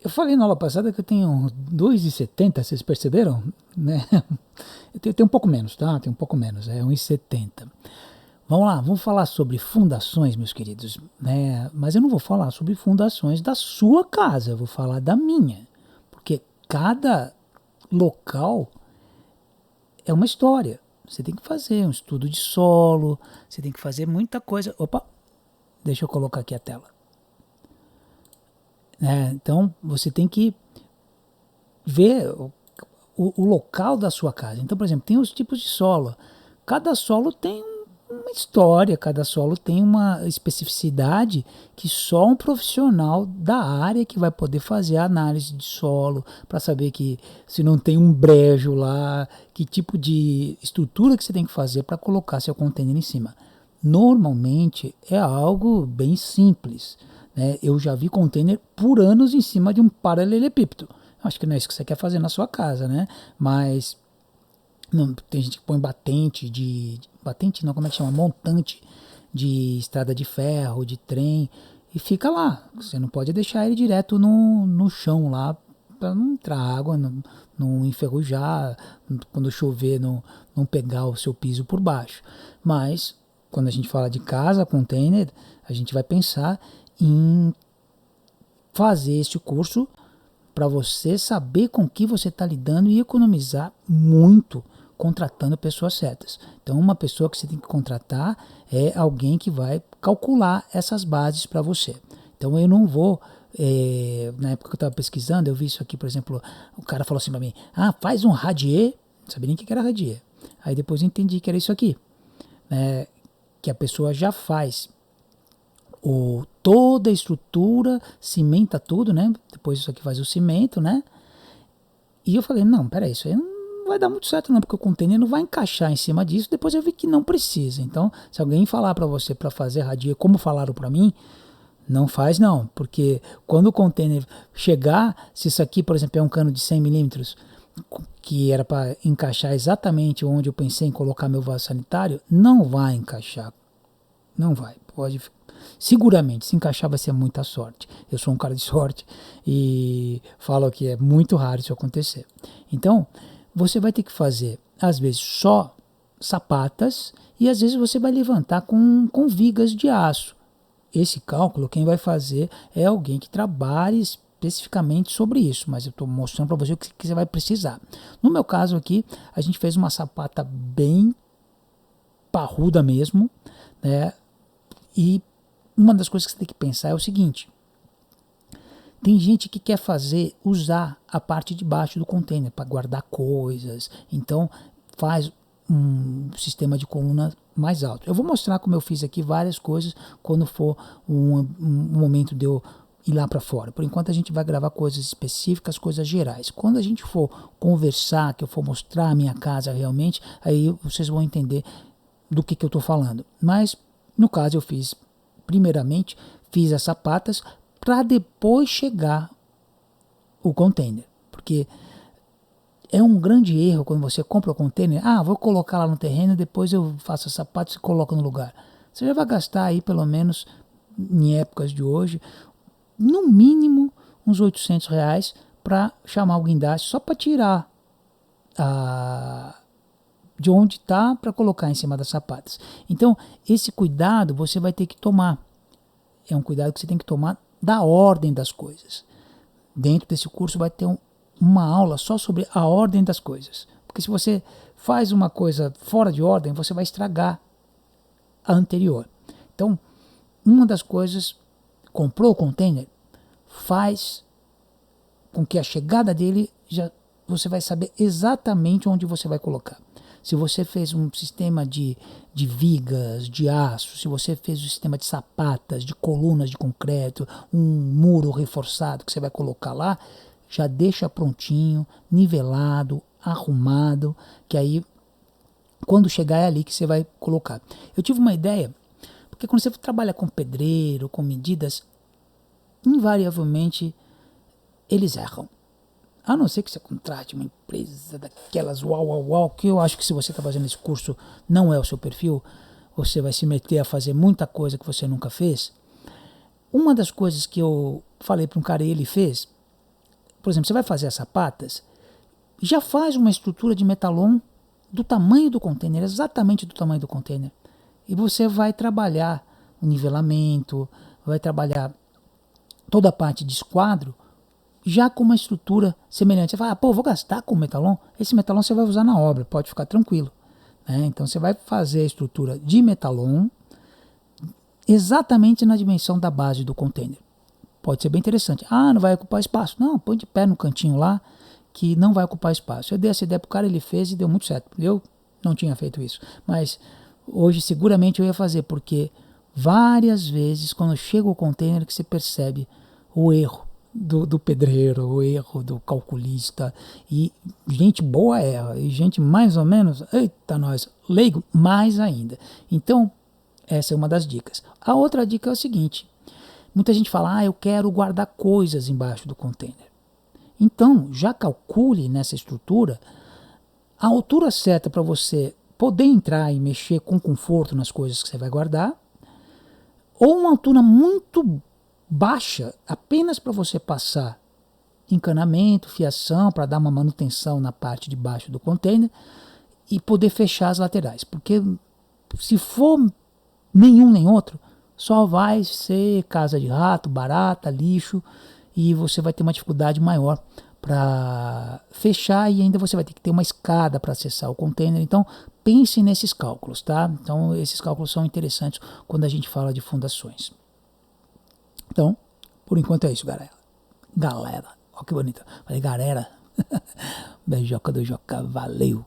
Eu falei na aula passada que eu tenho 2,70, vocês perceberam? Né? Eu tenho um pouco menos, tá? Tem um pouco menos, é 1,70. Vamos lá, vamos falar sobre fundações, meus queridos. Né? Mas eu não vou falar sobre fundações da sua casa, eu vou falar da minha. Porque cada local é uma história. Você tem que fazer um estudo de solo, você tem que fazer muita coisa. Opa, deixa eu colocar aqui a tela. Então, você tem que ver o local da sua casa. Então, por exemplo, tem os tipos de solo. Cada solo tem uma história, cada solo tem uma especificidade que só um profissional da área que vai poder fazer a análise de solo para saber que se não tem um brejo lá, que tipo de estrutura que você tem que fazer para colocar seu container em cima. Normalmente é algo bem simples. Né? Eu já vi container por anos em cima de um paralelepípedo. Acho que não é isso que você quer fazer na sua casa, né? Mas não, tem gente que põe batente não, como é que chama? Montante de estrada de ferro, de trem, e fica lá. Você não pode deixar ele direto no chão lá, para não entrar água, não enferrujar, quando chover não pegar o seu piso por baixo. Mas, quando a gente fala de casa, container, a gente vai pensar em fazer este curso para você saber com que você está lidando e economizar muito contratando pessoas certas. Então, uma pessoa que você tem que contratar é alguém que vai calcular essas bases para você. Então, eu não vou... na época que eu estava pesquisando, eu vi isso aqui, por exemplo, o cara falou assim para mim, faz um radier, não sabia nem o que era radier. Aí depois eu entendi que era isso aqui, né, que a pessoa já faz toda a estrutura, cimenta tudo, né? Depois isso aqui faz o cimento, né? E eu falei, não, peraí, isso aí não vai dar muito certo não, porque o container não vai encaixar em cima disso. Depois eu vi que não precisa. Então, se alguém falar para você para fazer radier, como falaram para mim, não faz não, porque quando o container chegar, se isso aqui, por exemplo, é um cano de 100 milímetros, que era para encaixar exatamente onde eu pensei em colocar meu vaso sanitário, não vai encaixar. Não vai, pode. Seguramente, se encaixar vai ser muita sorte. Eu sou um cara de sorte e falo que é muito raro isso acontecer. Então, você vai ter que fazer, às vezes, só sapatas e às vezes você vai levantar com vigas de aço. Esse cálculo, quem vai fazer é alguém que trabalhe especificamente sobre isso, mas eu estou mostrando para você o que você vai precisar. No meu caso aqui, a gente fez uma sapata bem parruda mesmo, né? E uma das coisas que você tem que pensar é o seguinte: tem gente que quer usar a parte de baixo do container para guardar coisas, então faz um sistema de coluna mais alto. Eu vou mostrar como eu fiz aqui várias coisas quando for um momento de eu ir lá para fora. Por enquanto a gente vai gravar coisas específicas, coisas gerais. Quando a gente for conversar, que eu for mostrar a minha casa realmente, aí vocês vão entender do que eu estou falando. Mas no caso eu primeiramente fiz as sapatas para depois chegar o container, porque é um grande erro quando você compra o container, vou colocar lá no terreno, depois eu faço os sapatos e coloco no lugar. Você já vai gastar aí pelo menos, em épocas de hoje, no mínimo uns R$ 800 para chamar o guindaste só para tirar de onde está para colocar em cima das sapatas. Então, esse cuidado você vai ter que tomar. É um cuidado que você tem que tomar da ordem das coisas. Dentro desse curso vai ter uma aula só sobre a ordem das coisas. Porque se você faz uma coisa fora de ordem, você vai estragar a anterior. Então, uma das coisas, comprou o container, faz com que a chegada dele, você vai saber exatamente onde você vai colocar. Se você fez um sistema de vigas, de aço, se você fez um sistema de sapatas, de colunas de concreto, um muro reforçado que você vai colocar lá, já deixa prontinho, nivelado, arrumado, que aí, quando chegar é ali que você vai colocar. Eu tive uma ideia, porque quando você trabalha com pedreiro, com medidas, invariavelmente eles erram. A não ser que você contrate uma empresa daquelas uau, que eu acho que se você está fazendo esse curso não é o seu perfil, você vai se meter a fazer muita coisa que você nunca fez. Uma das coisas que eu falei para um cara e ele fez, por exemplo, você vai fazer as sapatas, já faz uma estrutura de metalon do tamanho do container, exatamente do tamanho do container. E você vai trabalhar o nivelamento, vai trabalhar toda a parte de esquadro, já com uma estrutura semelhante. Você fala, vou gastar com metalon? Esse metalon você vai usar na obra, pode ficar tranquilo. Né? Então você vai fazer a estrutura de metalon exatamente na dimensão da base do container. Pode ser bem interessante. Não vai ocupar espaço. Não, põe de pé no cantinho lá, que não vai ocupar espaço. Eu dei essa ideia pro cara, ele fez e deu muito certo. Eu não tinha feito isso. Mas hoje seguramente eu ia fazer, porque várias vezes quando chega o container que você percebe o erro do pedreiro, o erro do calculista, e gente boa erra, e gente mais ou menos, eita nós, leigo, mais ainda. Então, essa é uma das dicas. A outra dica é o seguinte, muita gente fala, eu quero guardar coisas embaixo do container. Então, já calcule nessa estrutura a altura certa para você poder entrar e mexer com conforto nas coisas que você vai guardar, ou uma altura muito baixa, apenas para você passar encanamento, fiação, para dar uma manutenção na parte de baixo do container e poder fechar as laterais. Porque se for nenhum nem outro, só vai ser casa de rato, barata, lixo, e você vai ter uma dificuldade maior para fechar, e ainda você vai ter que ter uma escada para acessar o container. Então pense nesses cálculos, tá? Então esses cálculos são interessantes quando a gente fala de fundações. Então, por enquanto é isso, galera. Olha que bonito. Falei, galera. Beijoca do Joca, valeu.